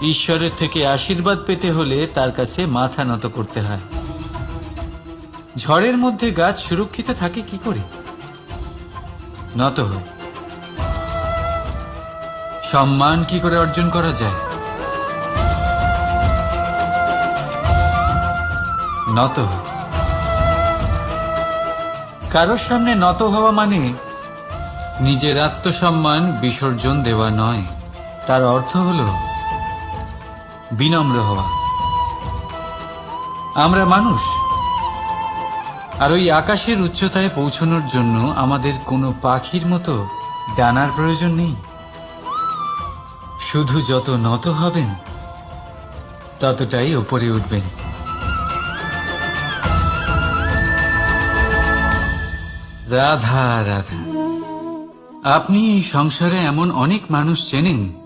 ঈশ্বরের থেকে আশীর্বাদ পেতে হলে তার কাছে মাথা নত করতে হয়। ঝড়ের মধ্যে গাছ সুরক্ষিত থাকে কি করে? নত হয়। সম্মান কি করে অর্জন করা যায়? নত হয়। কারোর সামনে নত হওয়া মানে নিজের আত্মসম্মান বিসর্জন দেওয়া নয়, তার অর্থ হল বিনম্র হওয়া। আমরা মানুষ, আর ওই আকাশের উচ্চতায় পৌঁছানোর জন্য আমাদের কোনো পাখির মতো ডানার প্রয়োজন নেই। শুধু যত নত হবেন ততটাই ওপরে উঠবেন। রাধা রাধা। আপনি এই সংসারে এমন অনেক মানুষ চেনেন